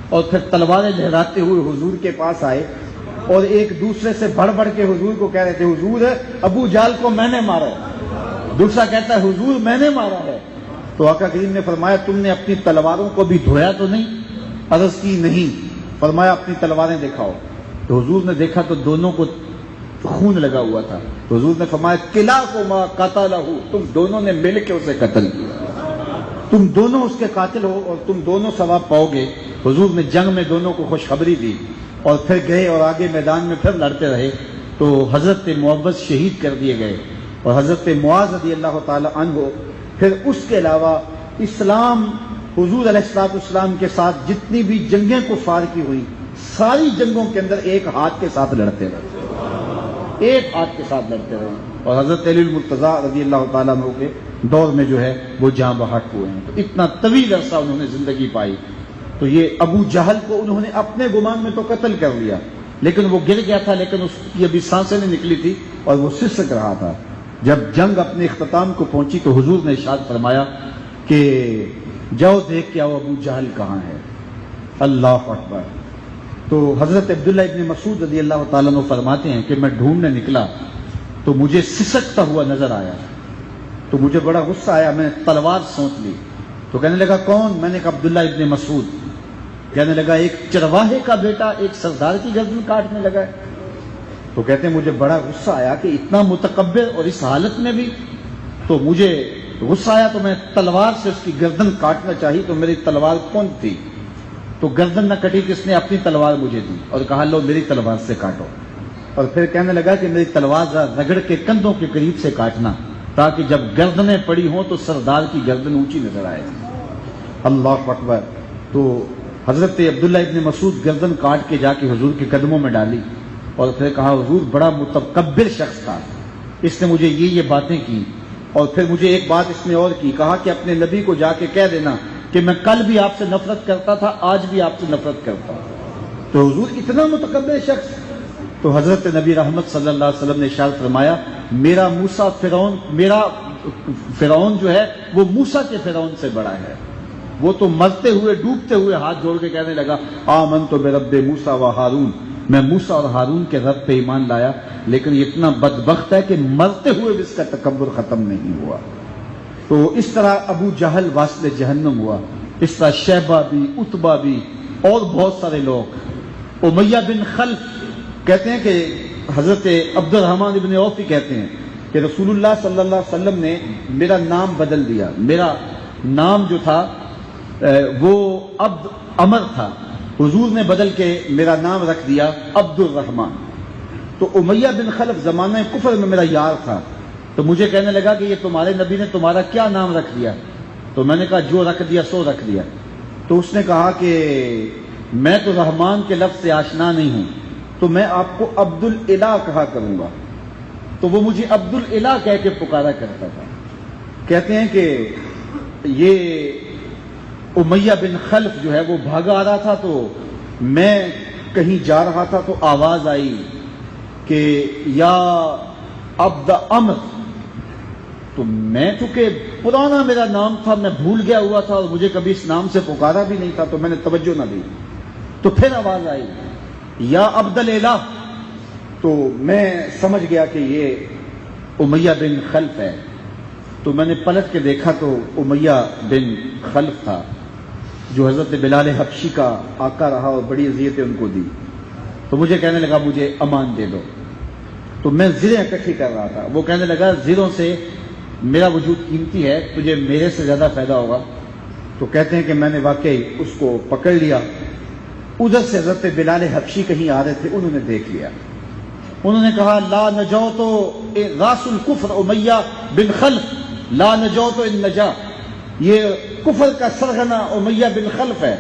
اور پھر تلواریں لہراتے ہوئے حضور کے پاس آئے اور ایک دوسرے سے بڑھ بڑھ کے حضور کو کہہ رہے تھے حضور ابو جہل کو میں نے مارا ہے. دوسرا کہتا ہے حضور میں نے مارا ہے. تو آقا کریم نے فرمایا تم نے اپنی تلواروں کو بھی دھویا تو نہیں؟ عرض کی نہیں. فرمایا اپنی تلواریں دکھاؤ. تو حضور نے دیکھا تو دونوں کو خون لگا ہوا تھا. تو حضور نے فرمایا کلا کو ما قتلہ، تم دونوں نے مل کے اسے قتل کیا، تم دونوں اس کے قاتل ہو اور تم دونوں ثواب پاؤ گے. حضور نے جنگ میں دونوں کو خوشخبری دی اور پھر گئے اور آگے میدان میں پھر لڑتے رہے. تو حضرت معوذ شہید کر دیے گئے اور حضرت معاذ رضی اللہ تعالی عنہ. پھر اس کے علاوہ اسلام حضور علیہ السلام کے ساتھ جتنی بھی جنگیں کفار کی ہوئی ساری جنگوں کے اندر ایک ہاتھ کے ساتھ لڑتے رہے، ایک ہاتھ کے ساتھ لڑتے رہے. اور حضرت علی المرتضیٰ رضی اللہ تعالیٰ عنہ کے دور میں جو ہے وہ جاں بحق ہوئے ہیں. تو اتنا طویل عرصہ انہوں نے زندگی پائی. تو یہ ابو جہل کو انہوں نے اپنے گمان میں تو قتل کر لیا لیکن وہ گر گیا تھا لیکن اس کی ابھی سانسیں نہیں نکلی تھی اور وہ سسک رہا تھا. جب جنگ اپنے اختتام کو پہنچی تو حضور نے ارشاد فرمایا کہ جاؤ دیکھ کے آؤ ابو جہل کہاں ہے. اللہ اکبر. تو حضرت عبداللہ ابن مسعود رضی اللہ تعالیٰ عنہ فرماتے ہیں کہ میں ڈھونڈنے نکلا تو مجھے سسکتا ہوا نظر آیا. تو مجھے بڑا غصہ آیا. میں نے تلوار سونت لی. تو کہنے لگا کون؟ میں نے کہا عبداللہ ابن مسعود. کہنے لگا ایک چرواہے کا بیٹا ایک سردار کی گردن کاٹنے لگا ہے. تو کہتے ہیں مجھے بڑا غصہ آیا کہ اتنا متکبر اور اس حالت میں بھی. تو مجھے غصہ آیا تو میں تلوار سے اس کی گردن کاٹنا چاہی تو میری تلوار کون تھی تو گردن نہ کٹی کہ اس نے اپنی تلوار مجھے دی اور کہا لو میری تلوار سے کاٹو. اور پھر کہنے لگا کہ میری تلوار رگڑ کے کندھوں کے قریب سے کاٹنا تاکہ جب گردنیں پڑی ہوں تو سردار کی گردن اونچی نظر آئے. اللہ اکبر. تو حضرت عبداللہ ابن مسعود گردن کاٹ کے جا کے حضور کے قدموں میں ڈالی اور پھر کہا حضور بڑا متکبر شخص تھا، اس نے مجھے یہ باتیں کی. اور پھر مجھے ایک بات اس نے اور کی، کہا کہ اپنے نبی کو جا کے کہہ دینا کہ میں کل بھی آپ سے نفرت کرتا تھا آج بھی آپ سے نفرت کرتا ہوں. تو حضور اتنا متکبر شخص. تو حضرت نبی رحمت صلی اللہ علیہ وسلم نے ارشاد فرمایا میرا فرعون جو ہے وہ موسیٰ کے فرعون سے بڑا ہے. وہ تو مرتے ہوئے ڈوبتے ہوئے ہاتھ جوڑ کے کہنے لگا آمنت برب موسیٰ و ہارون، میں موسیٰ اور ہارون کے رب پہ ایمان لایا. لیکن یہ اتنا بدبخت ہے کہ مرتے ہوئے بھی اس کا تکبر ختم نہیں ہوا. تو اس طرح ابو جہل واصل جہنم ہوا. اس طرح شیبہ بھی، عتبہ بھی اور بہت سارے لوگ. امیہ بن خلف کہتے ہیں کہ حضرت عبد الرحمن ابن عوف کہتے ہیں کہ رسول اللہ صلی اللہ علیہ وسلم نے میرا نام بدل دیا. میرا نام جو تھا وہ عبد عمر تھا، حضور نے بدل کے میرا نام رکھ دیا عبد الرحمن. تو امیہ بن خلف زمانہ کفر میں میرا یار تھا. تو مجھے کہنے لگا کہ یہ تمہارے نبی نے تمہارا کیا نام رکھ دیا؟ تو میں نے کہا جو رکھ دیا سو رکھ دیا. تو اس نے کہا کہ میں تو رحمان کے لفظ سے آشنا نہیں ہوں تو میں آپ کو عبد الالہ کہا کروں گا. تو وہ مجھے عبد الالہ کہہ کے پکارا کرتا تھا. کہتے ہیں کہ یہ امیہ بن خلف جو ہے وہ بھاگا آ رہا تھا. تو میں کہیں جا رہا تھا تو آواز آئی کہ یا عبد عمر. تو میں چونکہ پرانا میرا نام تھا میں بھول گیا ہوا تھا اور مجھے کبھی اس نام سے پکارا بھی نہیں تھا تو میں نے توجہ نہ دی. تو پھر آواز آئی یا عبد الالہ. تو میں سمجھ گیا کہ یہ امیہ بن خلف ہے. تو میں نے پلٹ کے دیکھا تو امیہ بن خلف تھا جو حضرت بلال حبشی کا آقا رہا اور بڑی اذیتیں ان کو دی. تو مجھے کہنے لگا مجھے امان دے دو. تو میں زریں اکٹھی کر رہا تھا. وہ کہنے لگا زروں سے میرا وجود قیمتی ہے, تجھے میرے سے زیادہ فائدہ ہوگا. تو کہتے ہیں کہ میں نے واقعی اس کو پکڑ لیا. ادھر سے حضرت بلال حبشی کہیں آ رہے تھے, انہوں نے دیکھ لیا. انہوں نے کہا لا نجوت راس الکفر امیہ بن خلف, لا نجوت ان نجا, یہ کفر کا سرغنہ امیہ بن خلف ہے,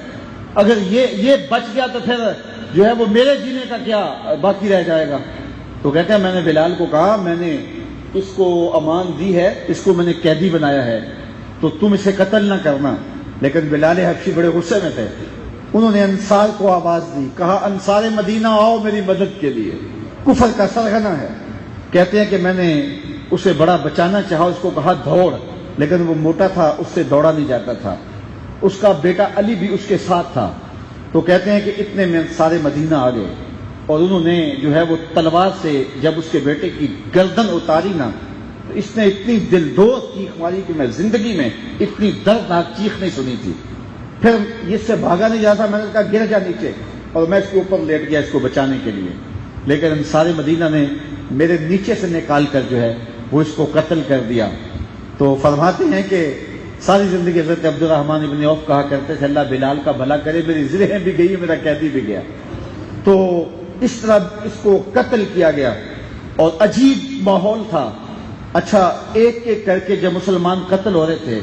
اگر یہ بچ گیا تو پھر جو ہے وہ میرے جینے کا کیا باقی رہ جائے گا. تو کہتے ہیں میں نے بلال کو کہا میں نے اس کو امان دی ہے, اس کو میں نے قیدی بنایا ہے, تو تم اسے قتل نہ کرنا. لیکن بلال حبشی بڑے غصے میں تھے. انہوں نے انصار کو آواز دی, کہا انصار مدینہ آؤ میری مدد کے لیے, کفر کا سرغنہ ہے. کہتے ہیں کہ میں نے اسے بڑا بچانا چاہا, اس کو کہا دوڑ, لیکن وہ موٹا تھا, اس سے دوڑا نہیں جاتا تھا. اس کا بیٹا علی بھی اس کے ساتھ تھا. تو کہتے ہیں کہ اتنے میں سارے مدینہ آ گئے اور انہوں نے جو ہے وہ تلوار سے جب اس کے بیٹے کی گردن اتاری نا, تو اس نے اتنی دلدوز چیخ ماری کہ میں زندگی میں اتنی دردناک چیخ نہیں سنی تھی. پھر اس سے بھاگا نہیں جاتا, میں نے کہا گر جا نیچے, اور میں اس کے اوپر لیٹ گیا اس کو بچانے کے لیے. لیکن انصار مدینہ نے میرے نیچے سے نکال کر جو ہے وہ اس کو قتل کر دیا. تو فرماتے ہیں کہ ساری زندگی حضرت عبد الرحمن ابن عوف کہا کرتے تھے اللہ بلال کا بھلا کرے, میری زرہیں بھی گئی, میرا قیدی بھی گیا. تو اس طرح اس کو قتل کیا گیا اور عجیب ماحول تھا. اچھا ایک ایک کر کے جب مسلمان قتل ہو رہے تھے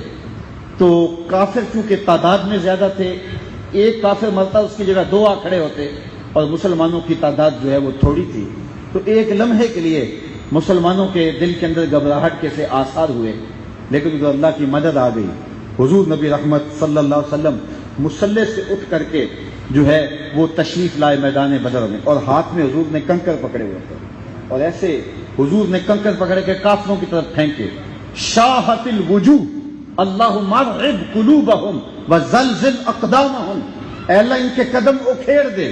تو کافر چونکہ تعداد میں زیادہ تھے, ایک کافر مرتا اس کی جگہ دو آ کھڑے ہوتے, اور مسلمانوں کی تعداد جو ہے وہ تھوڑی تھی. تو ایک لمحے کے لیے مسلمانوں کے دل کے اندر گھبراہٹ کے سے آثار ہوئے, لیکن ادھر اللہ کی مدد آ گئی. حضور نبی رحمت صلی اللہ علیہ وسلم مصلی سے اٹھ کر کے جو ہے وہ تشریف لائے میدان بدر میں, اور ہاتھ میں حضور نے کنکر پکڑے ہوئے تھے, اور ایسے حضور نے کنکر پکڑ کے کافروں کی طرف پھینکے. شاہت الوجوہ اللہم ارعب قلوبہم وزلزل اقدامہم, اے اللہ ان کے قدم اکھیڑ دے,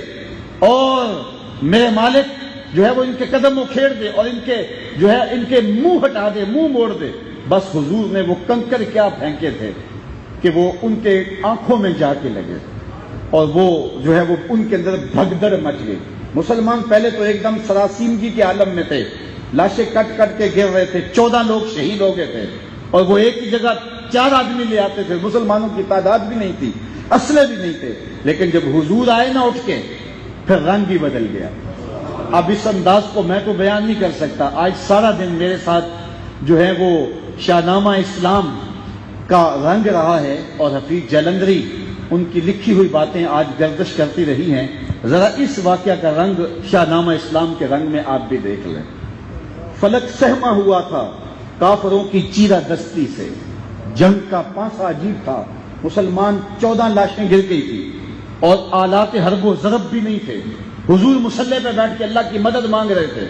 اور میرے مالک جو ہے وہ ان کے قدم اکھیڑ دے, اور ان کے جو ہے ان کے منہ ہٹا دے, منہ موڑ دے. بس حضور نے وہ کنکر کیا پھینکے تھے کہ وہ ان کے آنکھوں میں جا کے لگے, اور وہ جو ہے وہ ان کے اندر بھگدڑ مچ گئی. مسلمان پہلے تو ایک دم سراسیمگی کے عالم میں تھے, لاشیں کٹ کٹ کے گر رہے تھے, 14 لوگ شہید ہو گئے تھے, اور وہ ایک ہی جگہ 4 آدمی لے آتے تھے. مسلمانوں کی تعداد بھی نہیں تھی, اسلحے بھی نہیں تھے. لیکن جب حضور آئے نا اٹھ کے, پھر رنگ ہی بدل گیا. اب اس انداز کو میں تو بیان نہیں کر سکتا. آج سارا دن میرے ساتھ جو ہے وہ شاہنامہ اسلام کا رنگ رہا ہے, اور حفیظ جلندری ان کی لکھی ہوئی باتیں آج گردش کرتی رہی ہیں. ذرا اس واقعہ کا رنگ شاہنامہ اسلام کے رنگ میں آپ بھی دیکھ لیں. فلک سہما ہوا تھا کافروں کی چیرہ دستی سے, جنگ کا پانسا عجیب تھا. مسلمان 14 لاشیں گر گئی تھی, اور آلات حرب و ضرب بھی نہیں تھے. حضور مصلی پہ بیٹھ کے اللہ کی مدد مانگ رہے تھے,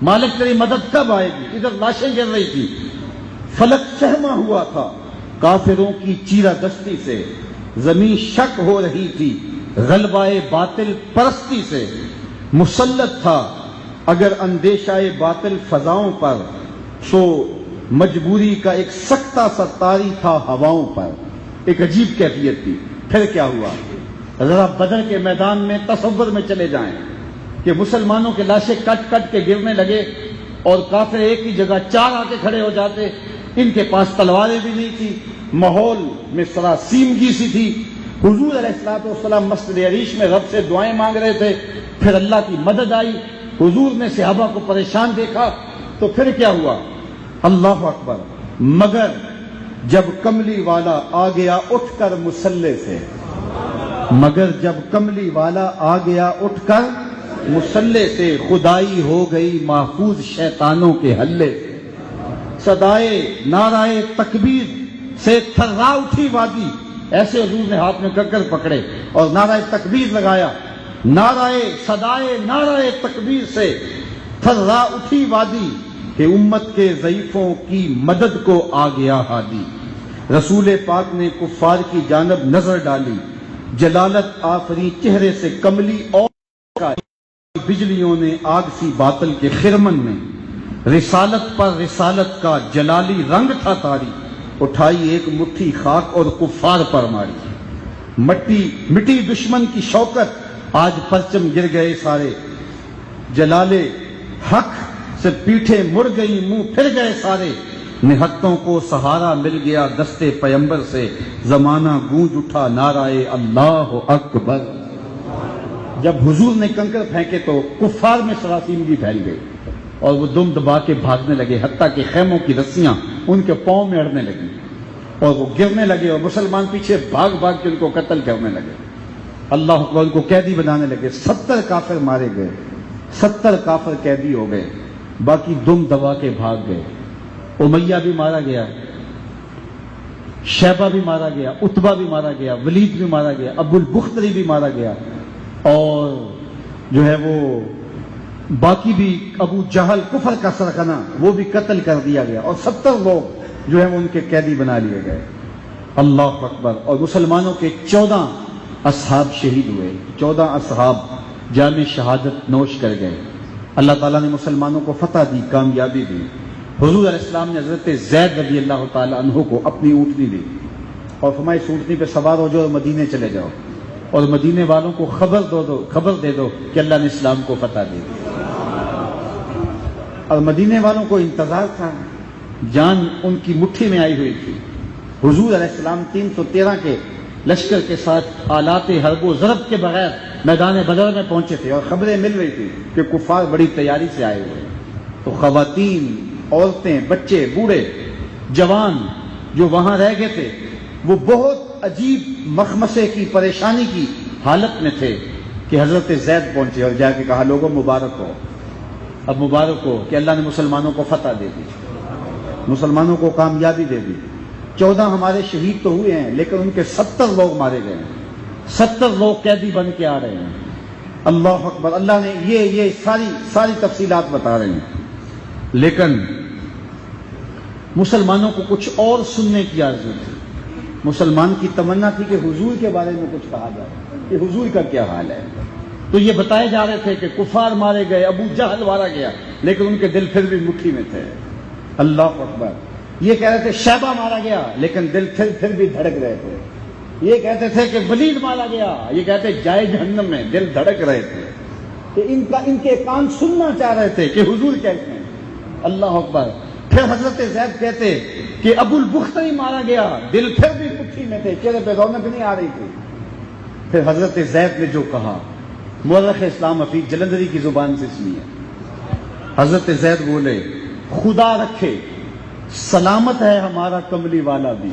مالک تیری مدد کب آئے گی, ادھر لاشیں گر رہی تھی. فلک سہما ہوا تھا کافروں کی چیرہ دستی سے, زمین شک ہو رہی تھی غلبہ باطل پرستی سے. مسلط تھا اگر اندیشہ باطل فضاؤں پر, سو مجبوری کا ایک سکتہ سا طاری تھا ہواؤں پر. ایک عجیب کیفیت تھی. پھر کیا ہوا, ذرا بدر کے میدان میں تصور میں چلے جائیں کہ مسلمانوں کے لاشیں کٹ کٹ کے گرنے لگے, اور کافر ایک ہی جگہ 4 آ کے کھڑے ہو جاتے. ان کے پاس تلواریں بھی نہیں تھی, ماحول میں سراسیمگی سی تھی. حضور علیہ الصلوۃ والسلام مسجد عریش میں رب سے دعائیں مانگ رہے تھے. پھر اللہ کی مدد آئی. حضور نے صحابہ کو پریشان دیکھا, تو پھر کیا ہوا, اللہ اکبر. مگر جب کملی والا آ گیا اٹھ کر مصلی سے, مگر جب کملی والا آ گیا اٹھ کر مصلی سے, خدائی ہو گئی محفوظ شیطانوں کے حلے سے. صدائے نعرہ تکبیر سے تھرا اٹھی وادی. ایسے حضور نے ہاتھ میں کنکر پکڑے اور نعرہ تکبیر لگایا. صدائے نعرہ تکبیر سے تھرا اٹھی وادی, کہ امت کے ضعیفوں کی مدد کو آ گیا ہادی. رسول پاک نے کفار کی جانب نظر ڈالی, جلالت آفری چہرے سے کملی, اور بجلیوں نے آگ سی باطل کے خرمن میں. رسالت پر رسالت کا جلالی رنگ تھا طاری، اٹھائی ایک مٹھی خاک اور کفار پر ماری، مٹی دشمن کی شوکت، آج پرچم گر گئے سارے، جلالے حق سے پیٹھے مڑ گئی، منہ پھر گئے سارے، نہتوں کو سہارا مل گیا دستے پیمبر سے، زمانہ گونج اٹھا نعرہ اللہ اکبر۔ جب حضور نے کنکر پھینکے تو کفار میں سراسیم بھی پھیل گئی اور وہ دم دبا کے بھاگنے لگے، حتیٰ کہ خیموں کی رسیاں ان کے پاؤں میں اڑنے لگیں اور وہ گرنے لگے اور مسلمان پیچھے بھاگ بھاگ کے ان کو قتل کرنے لگے، اللہ اکبر، ان کو قیدی بنانے لگے۔ 70 کافر مارے گئے، 70 کافر قیدی ہو گئے، باقی دم دبا کے بھاگ گئے۔ امیہ بھی مارا گیا، شیبہ بھی مارا گیا، عتبہ بھی مارا گیا، ولید بھی مارا گیا، ابو البختری بھی مارا گیا، اور جو ہے وہ باقی بھی ابو جہل کفر کا سرغنہ وہ بھی قتل کر دیا گیا، اور 70 لوگ جو ہے وہ ان کے قیدی بنا لیے گئے۔ اللہ اکبر۔ اور مسلمانوں کے 14 اصحاب شہید ہوئے، 14 اصحاب جام شہادت نوش کر گئے۔ اللہ تعالیٰ نے مسلمانوں کو فتح دی، کامیابی دی۔ حضور علیہ السلام نے حضرت زید رضی اللہ تعالیٰ عنہ کو اپنی اونٹنی دی اور فرمایا اس اونٹنی پہ سوار ہو جاؤ اور مدینے چلے جاؤ، اور مدینے والوں کو خبر دے دو کہ اللہ نے اسلام کو فتح دی۔ اور مدینے والوں کو انتظار تھا، جان ان کی مٹھی میں آئی ہوئی تھی۔ حضور علیہ السلام 313 کے لشکر کے ساتھ آلات حرب و ضرب کے بغیر میدان بدر میں پہنچے تھے، اور خبریں مل رہی تھی کہ کفار بڑی تیاری سے آئے ہوئے۔ تو خواتین، عورتیں، بچے، بوڑھے، جوان جو وہاں رہ گئے تھے وہ بہت عجیب مخمصے کی، پریشانی کی حالت میں تھے کہ حضرت زید پہنچے اور جا کے کہا لوگوں مبارک ہو، اب مبارک ہو کہ اللہ نے مسلمانوں کو فتح دے دی، مسلمانوں کو کامیابی دے دی۔ 14 ہمارے شہید تو ہوئے ہیں لیکن ان کے 70 لوگ مارے گئے ہیں، 70 لوگ قیدی بن کے آ رہے ہیں۔ اللہ اکبر۔ اللہ نے یہ ساری تفصیلات بتا رہے ہیں، لیکن مسلمانوں کو کچھ اور سننے کی آرزو تھی۔ مسلمان کی تمنا تھی کہ حضور کے بارے میں کچھ کہا جائے کہ حضور کا کیا حال ہے۔ تو یہ بتائے جا رہے تھے کہ کفار مارے گئے، ابو جہل مارا گیا، لیکن ان کے دل پھر بھی مٹھی میں تھے۔ اللہ اکبر۔ یہ کہہ رہے تھے شیبہ مارا گیا، لیکن دل پھر بھی دھڑک رہے تھے۔ یہ کہتے تھے کہ ولید مارا گیا، یہ کہتے جائے جہنم میں، دل دھڑک رہے تھے کہ ان کے کان سننا چاہ رہے تھے کہ حضور کہتے ہیں۔ اللہ اکبر۔ پھر حضرت زید کہتے کہ ابو البختری مارا گیا، دل پھر بھی مٹھی میں تھے، چہرے پہ رونق نہیں آ رہی تھی۔ پھر حضرت زید نے جو کہا، مورخ اسلام حفیظ جلندری کی زبان سے سنیے۔ حضرت زید بولے خدا رکھے سلامت ہے ہمارا کملی والا بھی۔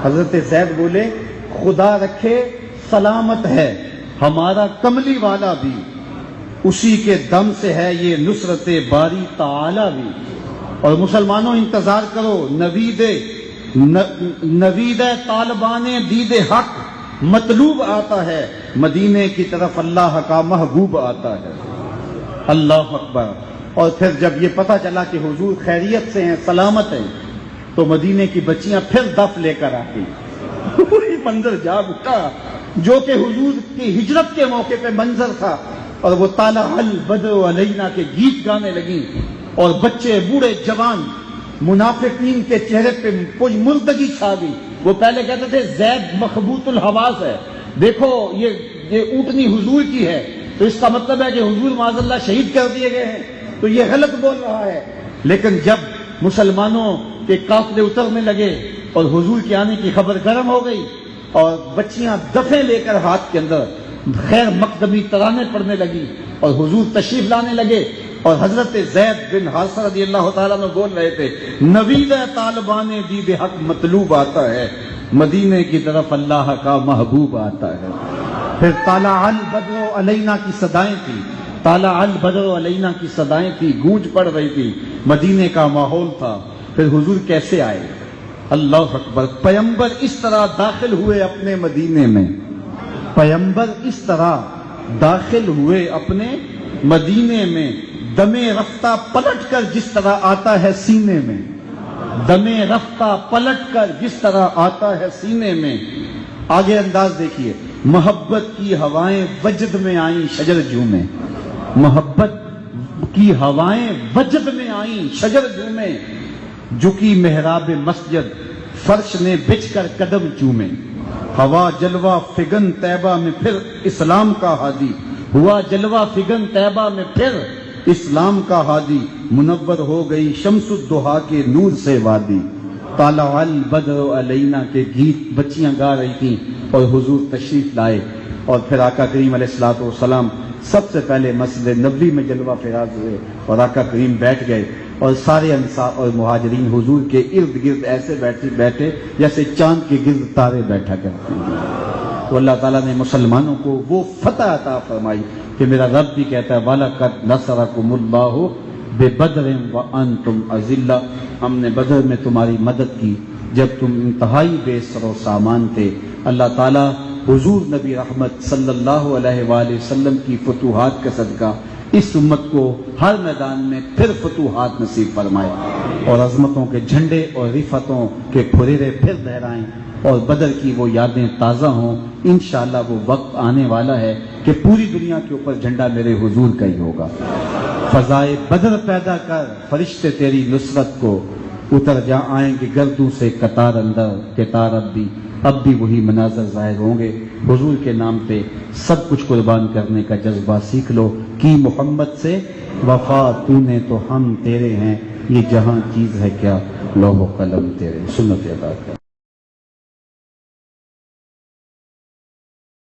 حضرت زید بولے خدا رکھے سلامت ہے ہمارا کملی والا بھی، اسی کے دم سے ہے یہ نصرت باری تعالی بھی۔ اور مسلمانوں انتظار کرو، نوید طالبان دید حق مطلوب آتا ہے، مدینے کی طرف اللہ کا محبوب آتا ہے۔ اللہ اکبر۔ اور پھر جب یہ پتہ چلا کہ حضور خیریت سے ہیں، سلامت ہیں، تو مدینے کی بچیاں پھر دف لے کر آتی۔ وہی منظر جاگ اٹھا جو کہ حضور کی ہجرت کے موقع پہ منظر تھا، اور وہ طلع البدر علینا کے گیت گانے لگیں، اور بچے، بوڑھے، جوان، منافقین کے چہرے پہ کچھ مردگی چھا گئی۔ وہ پہلے کہتے تھے زید مخبوط الحواس ہے، دیکھو یہ اونٹنی حضور کی ہے، تو اس کا مطلب ہے کہ حضور معاذ اللہ شہید کر دیے گئے ہیں، تو یہ غلط بول رہا ہے۔ لیکن جب مسلمانوں کے قافلے اترنے لگے اور حضور کے آنے کی خبر گرم ہو گئی، اور بچیاں دفیں لے کر ہاتھ کے اندر خیر مقدمی ترانے پڑھنے لگی، اور حضور تشریف لانے لگے، اور حضرت زید بن حارثہ رضی اللہ تعالیٰ عنہ بول رہے تھے نوید طالبان دید حق مطلوب آتا ہے، مدینے کی طرف اللہ کا محبوب آتا ہے۔ پھر طلع البدر علینا کی صدائیں تھیں، طلع البدر علینا کی صدائیں تھی، گونج پڑ رہی تھی، مدینے کا ماحول تھا۔ پھر حضور کیسے آئے؟ اللہ اکبر۔ پیمبر اس طرح داخل ہوئے اپنے مدینے میں، پیمبر اس طرح داخل ہوئے اپنے مدینے میں، دم رفتہ پلٹ کر جس طرح آتا ہے سینے میں، دم رفتہ پلٹ کر جس طرح آتا ہے سینے میں۔ آگے انداز دیکھیے، محبت کی ہوائیں وجد میں آئیں شجر جھومے، محبت کی ہوائیں وجد میں آئیں شجر جھومے، جھکی محراب مسجد فرش نے بچھ کر قدم چومے، ہوا جلوہ فگن طیبہ میں پھر اسلام کا ہادی، ہوا جلوہ فگن طیبہ میں پھر اسلام کا ہادی، منور ہو گئی شمس الضحیٰ کے نور سے وادی، طلع البدر علینا کے گیت بچیاں گا رہی تھیں اور حضور تشریف لائے، اور پھر آقا کریم علیہ الصلوۃ والسلام سب سے پہلے مسجد نبوی میں جلوہ فراز ہوئے اور آقا کریم بیٹھ گئے، اور سارے انصار اور مہاجرین حضور کے ارد گرد ایسے بیٹھے جیسے چاند کے گرد تارے بیٹھا کرتے ہیں۔ تو اللہ تعالیٰ نے مسلمانوں کو وہ فتح عطا فرمائی کہ میرا رب بھی کہتا ہے وَلَقَدْ نَصَرَكُمُ اللَّهُ بِبَدْرٍ وَأَنْتُمْ أَذِلَّةٌ، ہم نے بدر میں تمہاری مدد کی جب تم انتہائی بے سر و سامان تھے۔ اللہ تعالیٰ حضور نبی رحمت صلی اللہ علیہ وآلہ وسلم کی فتوحات کا صدقہ اس امت کو ہر میدان میں پھر فتوحات نصیب فرمائے، اور عظمتوں کے جھنڈے اور رفتوں کے پھریرے پھر لہرائیں، اور بدر کی وہ یادیں تازہ ہوں۔ انشاءاللہ وہ وقت آنے والا ہے کہ پوری دنیا کے اوپر جھنڈا میرے حضور کا ہی ہوگا۔ فضائے بدر پیدا کر فرشتے تیری نصرت کو، اتر جا آئیں گے گردوں سے قطار اندر، قطار اب بھی وہی مناظر ظاہر ہوں گے۔ حضور کے نام پہ سب کچھ قربان کرنے کا جذبہ سیکھ لو، کی محمد سے وفا تو نے تو ہم تیرے ہیں، یہ جہاں چیز ہے کیا لوح و قلم تیرے۔ سنت ادا کر۔